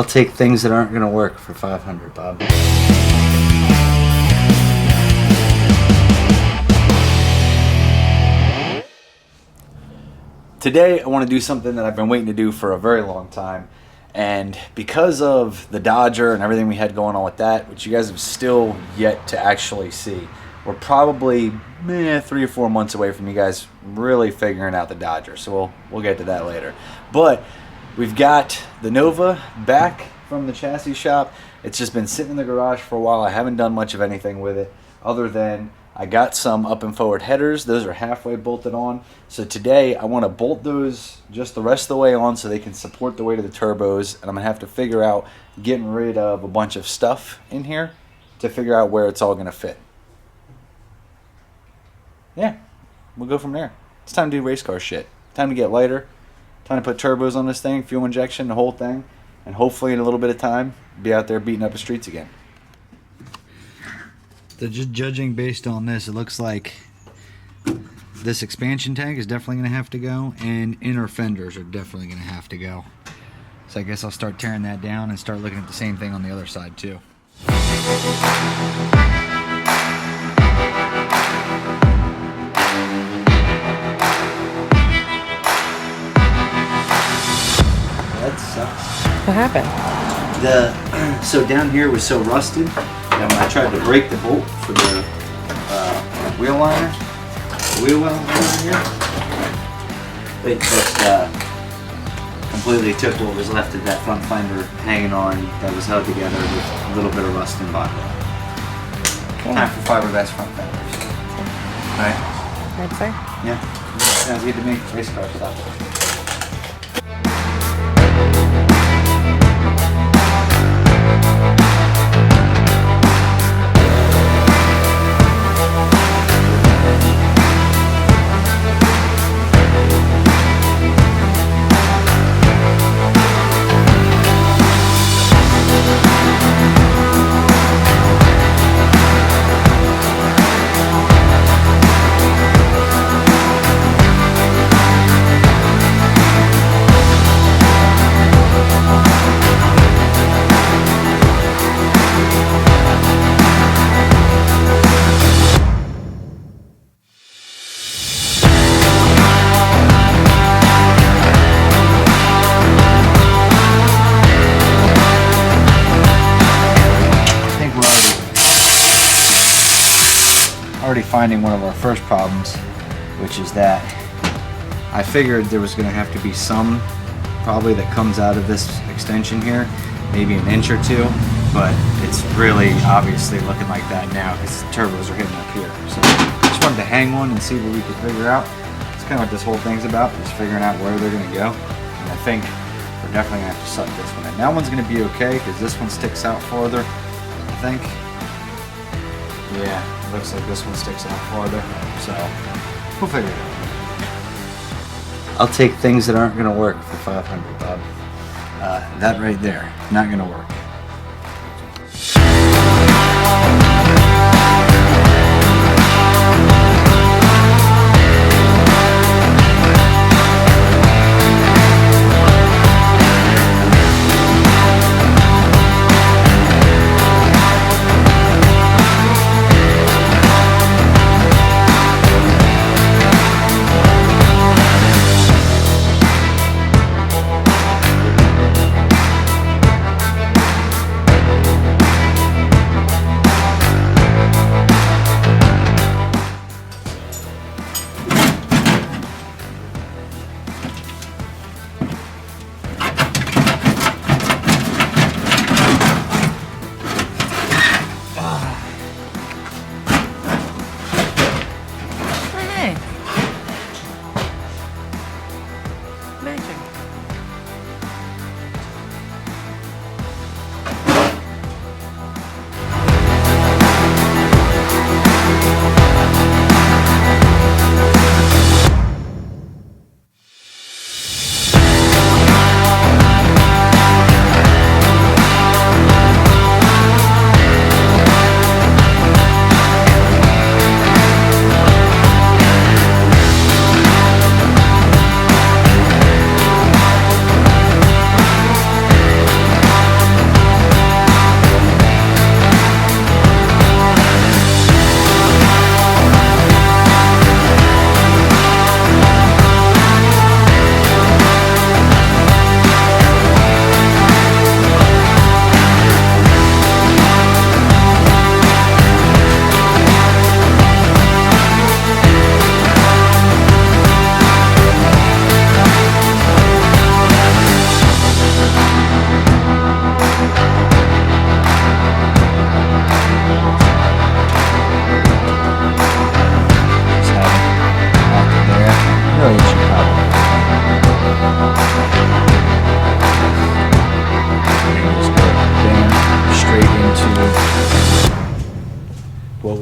I'll take things that aren't going to work for 500, Bob. Today I want to do something that I've been waiting to do for a very long time, and because of the Dodger and everything we had going on with that, which you guys have still yet to actually see, we're probably 3 or 4 months away from you guys really figuring out the Dodger, so we'll get to that later. But we've got the Nova back from the chassis shop. It's just been sitting in the garage for a while. I haven't done much of anything with it other than I got some up and forward headers. Those are halfway bolted on. So today I want to bolt those just the rest of the way on so they can support the weight of the turbos. And I'm going to have to figure out getting rid of a bunch of stuff in here to figure out where it's all going to fit. Yeah, we'll go from there. It's time to do race car shit. Time to get lighter. Time to put turbos on this thing, fuel injection, the whole thing. And hopefully in a little bit of time, be out there beating up the streets again. So just judging based on this, it looks like this expansion tank is definitely going to have to go, and inner fenders are definitely going to have to go. So I guess I'll start tearing that down and start looking at the same thing on the other side too. That sucks. What happened? So down here was so rusted, and when I tried to break the bolt for the wheel liner, wheel well here, it just completely took what was left of that front fender hanging on that was held together with a little bit of rust and bond. Okay. Time for fiberglass front fenders. Alright? I'd say. Yeah. Sounds good to me. Race car stuff. Already finding one of our first problems, which is that I figured there was going to have to be some probably that comes out of this extension here, maybe an inch or two, but it's really obviously looking like that now because the turbos are hitting up here. So I just wanted to hang one and see what we could figure out. It's kind of what this whole thing's about, just figuring out where they're going to go. And I think we're definitely going to have to suck this one in. That one's going to be okay because this one sticks out farther, I think. Yeah. Looks like this one sticks out farther, so we'll figure it out. I'll take things that aren't going to work for 500, Bob. That right there, not going to work.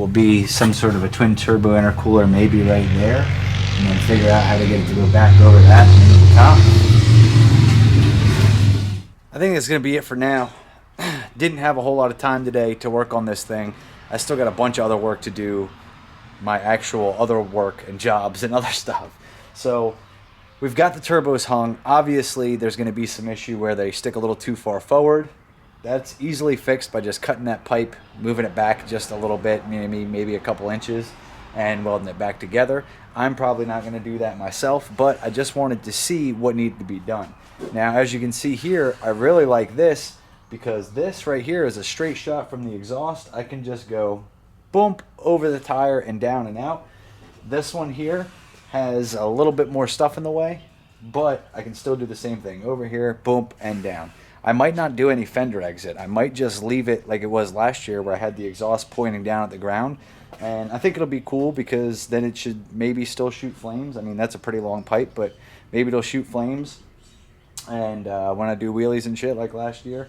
will be some sort of a twin turbo intercooler, maybe right there, and then figure out how to get it to go back over that into the top. I think that's going to be it for now. Didn't have a whole lot of time today to work on this thing. I still got a bunch of other work to do, my actual other work and jobs and other stuff. So we've got the turbos hung. Obviously, there's going to be some issue where they stick a little too far forward. That's easily fixed by just cutting that pipe, moving it back just a little bit, maybe a couple inches, and welding it back together. I'm probably not going to do that myself, but I just wanted to see what needed to be done. Now, as you can see here, I really like this because this right here is a straight shot from the exhaust. I can just go boom over the tire and down and out. This one here has a little bit more stuff in the way, but I can still do the same thing over here, boom, and down. I might not do any fender exit. I might just leave it like it was last year where I had the exhaust pointing down at the ground. And I think it'll be cool because then it should maybe still shoot flames. I mean, that's a pretty long pipe, but maybe it'll shoot flames. And when I do wheelies and shit like last year.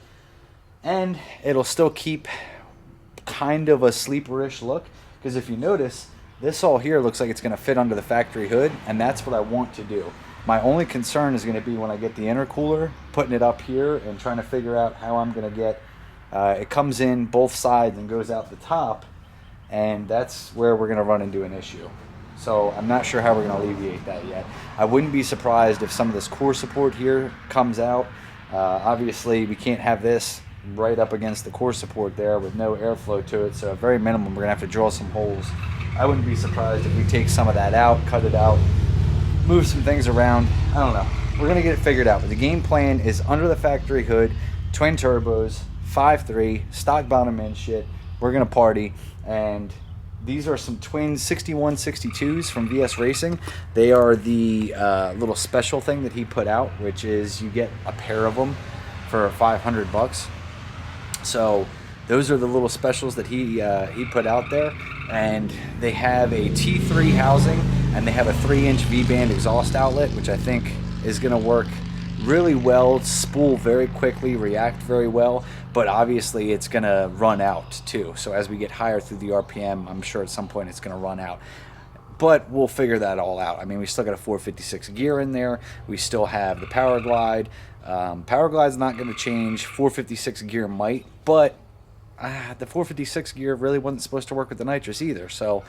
And it'll still keep kind of a sleeperish look. Because if you notice, this all here looks like it's going to fit under the factory hood. And that's what I want to do. My only concern is going to be when I get the intercooler, putting it up here and trying to figure out how I'm going to get, it comes in both sides and goes out the top, and that's where we're going to run into an issue. So I'm not sure how we're going to alleviate that yet. I wouldn't be surprised if some of this core support here comes out. Obviously, we can't have this right up against the core support there with no airflow to it, so at very minimum, we're going to have to drill some holes. I wouldn't be surprised if we take some of that out, cut it out, move some things around. I don't know. We're gonna get it figured out. But the game plan is under the factory hood, twin turbos, 5.3, stock bottom end shit. We're gonna party. And these are some twin 6162s from VS Racing. They are the little special thing that he put out, which is you get a pair of them for $500. So those are the little specials that he put out there. And they have a T3 housing, and they have a 3-inch V-band exhaust outlet, which I think is going to work really well, spool very quickly, react very well, but obviously it's going to run out too. So as we get higher through the RPM, I'm sure at some point it's going to run out. But we'll figure that all out. I mean, we still got a 456 gear in there. We still have the Power Glide. Power Glide's not going to change. 456 gear might, but the 456 gear really wasn't supposed to work with the nitrous either, so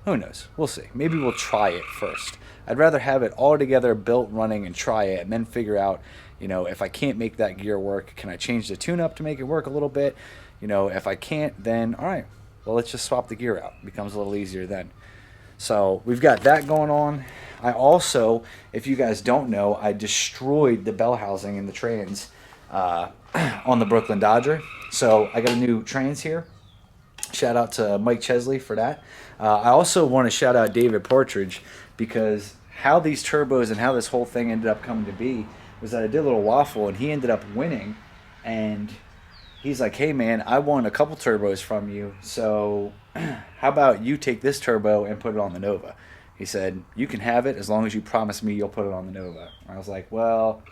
who knows? We'll see. Maybe we'll try it first. I'd rather have it all together, built, running, and try it, and then figure out, if I can't make that gear work, can I change the tune-up to make it work a little bit? If I can't, then all right, well, let's just swap the gear out. It becomes a little easier then. So we've got that going on. I also, if you guys don't know, I destroyed the bell housing in the trans on the Brooklyn Dodger. So I got a new trans here. Shout out to Mike Chesley for that. I also want to shout out David Partridge, because how these turbos and how this whole thing ended up coming to be was that I did a little waffle and he ended up winning, and he's like, hey man, I won a couple turbos from you, so how about you take this turbo and put it on the Nova? He said, you can have it as long as you promise me you'll put it on the Nova. I was like, well,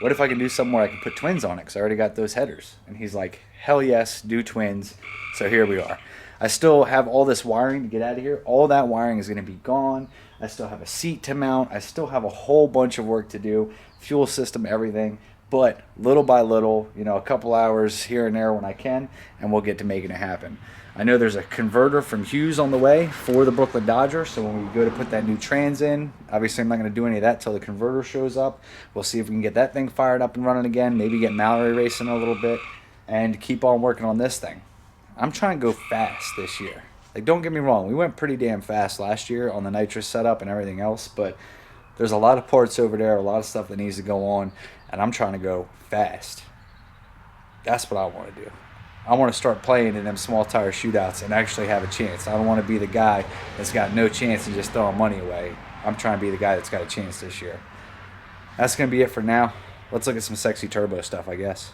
what if I can do something where I can put twins on it, because I already got those headers? And he's like, hell yes, do twins. So here we are. I still have all this wiring to get out of here. All that wiring is going to be gone. I still have a seat to mount. I still have a whole bunch of work to do. Fuel system, everything. But little by little, a couple hours here and there when I can, and we'll get to making it happen. I know there's a converter from Hughes on the way for the Brooklyn Dodger, so when we go to put that new trans in, obviously I'm not going to do any of that till the converter shows up. We'll see if we can get that thing fired up and running again, maybe get Mallory racing a little bit, and keep on working on this thing. I'm trying to go fast this year. Like, don't get me wrong, we went pretty damn fast last year on the nitrous setup and everything else, but there's a lot of parts over there, a lot of stuff that needs to go on, and I'm trying to go fast. That's what I want to do. I want to start playing in them small tire shootouts and actually have a chance. I don't want to be the guy that's got no chance and just throwing money away. I'm trying to be the guy that's got a chance this year. That's going to be it for now. Let's look at some sexy turbo stuff, I guess.